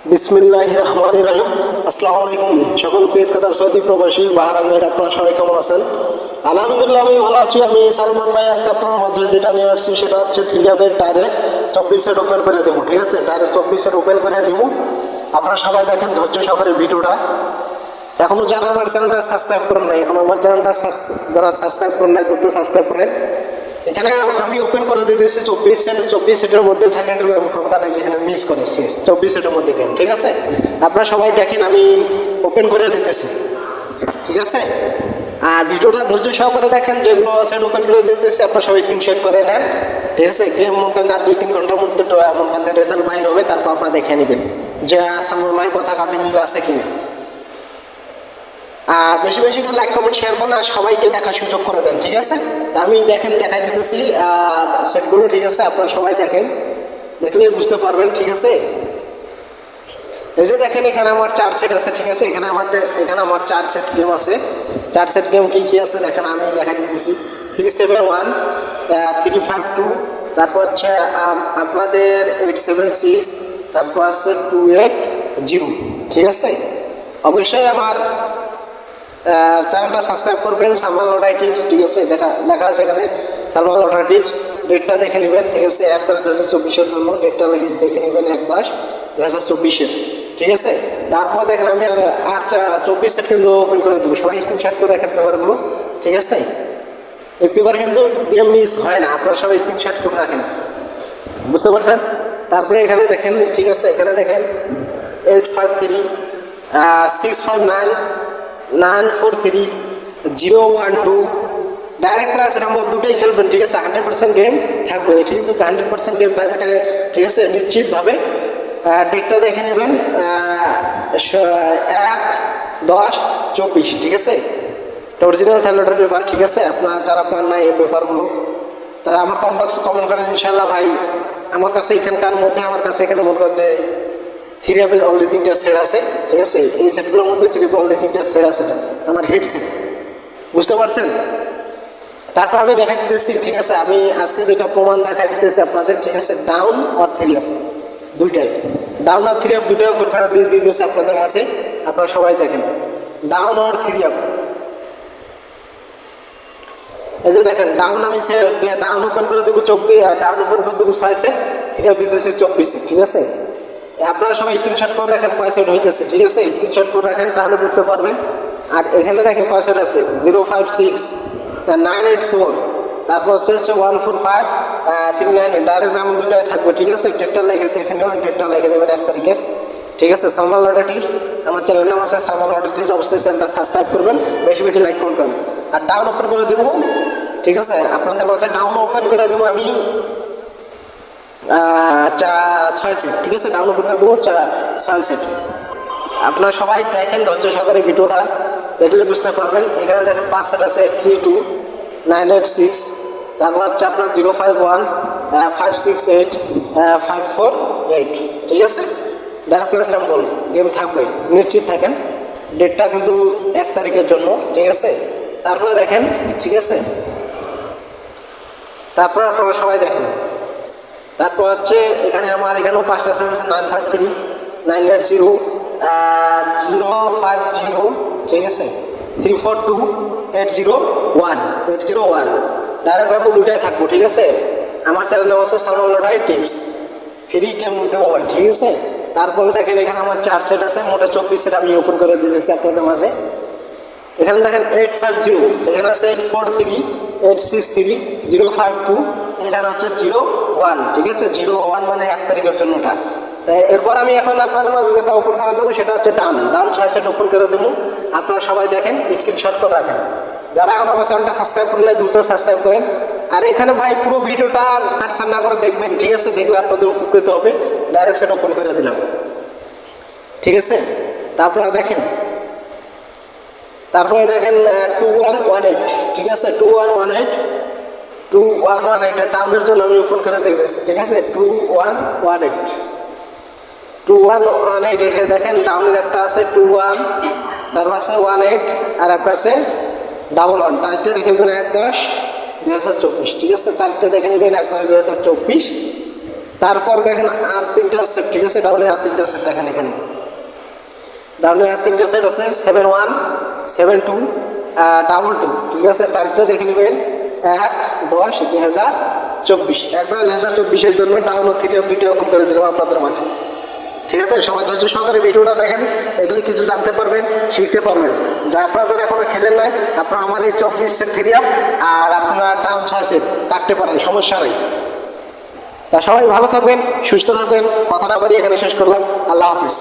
বিসমিল্লাহির রহমানির রহিম। আসসালামু আলাইকুম সকল কুয়েত কাতার সৌদি প্রবাসী বাহারান ভাইয়ের, আপনারা সবাই কেমন আছেন? আলহামদুলিল্লাহ আমি ভালো আছি। আমি সালমান ভাই আজকে আপনার মধ্যে যেটা নিয়ে আসছি সেটা হচ্ছে থ্রিডাবের টায়ারে 24 সেট ওপেন করে দেবো। ঠিক আছে, টায়ারে 24 সেট ওপেন করে দেবো। আপনারা সবাই দেখেন ধৈর্য সহকারে ভিডিওটা। এখনো যারা আমার চ্যানেলটা সাবস্ক্রাইব করেন নাই, এখন আমার চ্যানেলটা যারা সাবস্ক্রাইব করেন নাই দ্রুত সাবস্ক্রাইব করেন। এখানে আমি ওপেন করে দিয়েছি 24 সেটের মধ্যে থাকেন ক্ষমতা নেই যেখানে মিস করেছি 24 সেটের মধ্যে গেম। ঠিক আছে, আপনারা সবাই দেখেন আমি ওপেন করে দিতেছি। ঠিক আছে, আর ভিডিওটা ধৈর্য সহকারে দেখেন। যেগুলো সেট ওপেন করে দিতেছি আপনারা সবাই স্ক্রিনশট করে নেন। ঠিক আছে, গেম মধ্যে না 2-3 ঘন্টার মধ্যে আমাদের রেজাল্ট বাইর হবে, তারপর আপনারা দেখে নেবেন যে সালমান ভাইয়ের কথা কাজে মিল আছে কিনা। আর বেশি বেশি করে লাইক কমেন্ট শেয়ার করুন আর সবাইকে দেখার সুযোগ করে দেন। ঠিক আছে, আমি দেখেন দেখাই দিতেছি সেটগুলো। ঠিক আছে, আপনারা সবাই দেখেন, দেখলে বুঝতে পারবেন। ঠিক আছে, এই যে দেখেন এখানে আমার 4 সেট আছে। ঠিক আছে, এখানে আমার 4 সেট গেম আছে। 4 সেট গেম কি কি আছে দেখেন, আমি দেখাই দিতেছি। 371, 352, তারপর হচ্ছে আপনাদের 876, তারপর আছে 280। ঠিক আছে, অবশ্যই আমার চ্যানেলটা সাবস্ক্রাইব করবেন। Salman lottery tips. ঠিক আছে, লেখা আছে এখানে সালমান লটারি টিপস। ডেটটা দেখে নেবেন। ঠিক আছে, 1/2024-এর জন্য ডেটটা দেখে নেবেন 1/2024-এর। ঠিক আছে, তারপর দেখেন আমি আর 24 সেট কিন্তু ওপেন করে দেবো। সবাই স্ক্রিনশট করে রাখেন পেপারগুলো। ঠিক আছে, এই পেপার কিন্তু গেম মিস হয় না, আপনারা সবাই স্ক্রিনশট করে রাখেন, বুঝতে পারছেন? তারপরে এখানে দেখেন। ঠিক আছে, এখানে দেখেন 853, 659, 943, 012 ডাইরেক্ট ক্লাস নম্বর দুটোই খেলবেন। ঠিক আছে, 100% গেম থাকবে। এটি কিন্তু 100% গেম থাকবে। ঠিক আছে, নিশ্চিতভাবে ডেটটা দেখে নেবেন 1/10/24। ঠিক আছে, অরিজিনাল থাইল্যান্ডের পেপার। ঠিক আছে, আপনারা যারা পান না এই পেপারগুলো তারা আমার কমবক্সে কমেন্ট করেন। ইনশাল্লাহ ভাই আমার কাছে এখানকার মধ্যে আমার কাছে এখানে মনে করেন যে থ্রিডাবেল অলরেডি 3টা সেট আছে। ঠিক আছে, এই সেটগুলোর মধ্যে থ্রিডাবেল অলরেডি 3টা সেট আছে আমার হেড সেট, বুঝতে পারছেন? তারপর আমি দেখাই দিতেছি। ঠিক আছে, আমি আজকে যেটা প্রমাণ দেখাই দিতেছি আপনাদের। ঠিক আছে, ডাউন আর থ্রি আপ দুইটাই, ডাউন আর থ্রি আপ দুইটাই পরীক্ষা দিয়ে দিতেছে আপনাদের কাছে। আপনারা সবাই দেখেন ডাউন আর থ্রি আপ। এই যে দেখেন ডাউন আমি ডাউন ওপেন করে দেবো 24, ডাউন ওপেন করে দেবো 6 সেট, থ্রি আপ দিতেছে 24। ঠিক আছে, আপনারা সবাই স্ক্রিনশট করে রাখেন কয় সেট হইতেছে। ঠিক আছে, স্ক্রিনশট করে রাখেন তাহলে বুঝতে পারবেন। আর এখানে দেখেন কয় সেট আছে 056, 984, তারপর হচ্ছে 145, 39 ডাইরেক্ট নাম দুটাই থাকবে। ঠিক আছে, ডেটটা লিখে দেখে নেবেন, ডেটটা লিখে দেবেন 1 তারিখে। ঠিক আছে, সালমান লটারি টিপস আমার চ্যানেল নাম আছে সালমান লটারি টিপস। অবশ্যই চ্যানেলটা সাবস্ক্রাইব করবেন, বেশি বেশি লাইক করবেন। আর ডাউন ওপেন করে দেবো। ঠিক আছে, আপনাদের কাছে ডাউন ওপেন করে দেবো আমি 6 সেট। ঠিক আছে, ডাউন ওপেন করে দেবো 6 সেট। আপনারা সবাই দেখেন ধৈর্য সহকারে ভিডিওটা, দেখলে বুঝতে পারবেন। এখানে দেখেন 5 সেট আছে 32, 986, তারপর হচ্ছে আপনার 051, 568, 548। ঠিক আছে, ডাইরেক্ট ক্লাস নাম্বার গেম থাকবে, নিশ্চিত থাকেন। ডেটটা কিন্তু 1 তারিখের জন্য। ঠিক আছে, তারপরে দেখেন। ঠিক আছে, তারপর আপনারা সবাই দেখেন। তারপর হচ্ছে এখানে আমার এখানেও 5টা সেট আছে 953, 980, 050। ঠিক আছে, 342, 801 ডাইরেক্ট আপনি দুটাই থাকবো। ঠিক আছে, আমার চ্যানেল হচ্ছে Salman lottery tips, free game mobile. ঠিক আছে, তারপরে দেখেন এখানে আমার 4 সেট আছে, মোটে 24 সেট আমি ওপেন করে দিয়েছি আপনাদের মাঝে। এখানে দেখেন 850, এখানে আছে 843, 863, 052, এখানে হচ্ছে 01। ঠিক আছে, 01 মানে 1 তারিখের জন্যটা। তাই এরপর আমি এখন আপনাদের মাঝে যেটা ওপেন করে দেবো সেটা হচ্ছে ডাউন 6 সেট ওপেন করে দেবো। আপনারা সবাই দেখেন, স্ক্রিনশট করে রাখেন। যারা এখন আমার চ্যানেলটা সাবস্ক্রাইব করলে দ্রুত সাবস্ক্রাইব করেন। আর এখানে ভাই পুরো ভিডিওটা কাটছান না করে দেখবেন। ঠিক আছে, দেখলে আপনাদের উপকৃত হবে। ডাইরেক্ট সেট ওপেন করে দিলাম। ঠিক আছে, তারপরে দেখেন 2118। ঠিক আছে, 2118 এটা ডাউনের জন্য আমি ওপেন করে দেখতেছি। ঠিক আছে, 2118 এটা দেখেন ডাউনের একটা আছে 21, তারপর আছে 18 আর একটা আছে 11। তারিখটা দেখে নেবেন 1/10/2024। ঠিক আছে, তারিখটা দেখে নেবেন 1/10/2024। তারপর দেখেন আর তিনটা সেট, ঠিক আছে, ডাউনের আর তিনটা সেট দেখেন এখানে। ডাউনের আর তিনটা সেট আছে 7-1, 7-2, 2-2, ঠিক আছে। তারপরে দেখে নেবেন 1-10-2024, 1-10-2024 জন্য ডাউন ও থ্রি দুইটা ওপেন করে দিলাম আপনাদের মাঝে, ঠিক আছে। সবাই ধৈর্য সহকারে ভিডিওটা দেখেন, এগুলি কিছু জানতে পারবেন, শিখতে পারবেন। যা আপনারা যারা এখনো খেলেন নাই, আপনারা আমার এই 24 সেট থ্রি আপ আর আপনারা ডাউন 6 সেট কাটতে পারেন, সমস্যা নেই। তা সবাই ভালো থাকবেন, সুস্থ থাকবেন, কথাটা বাড়ি এখানে শেষ করলাম। আল্লাহ হাফিজ।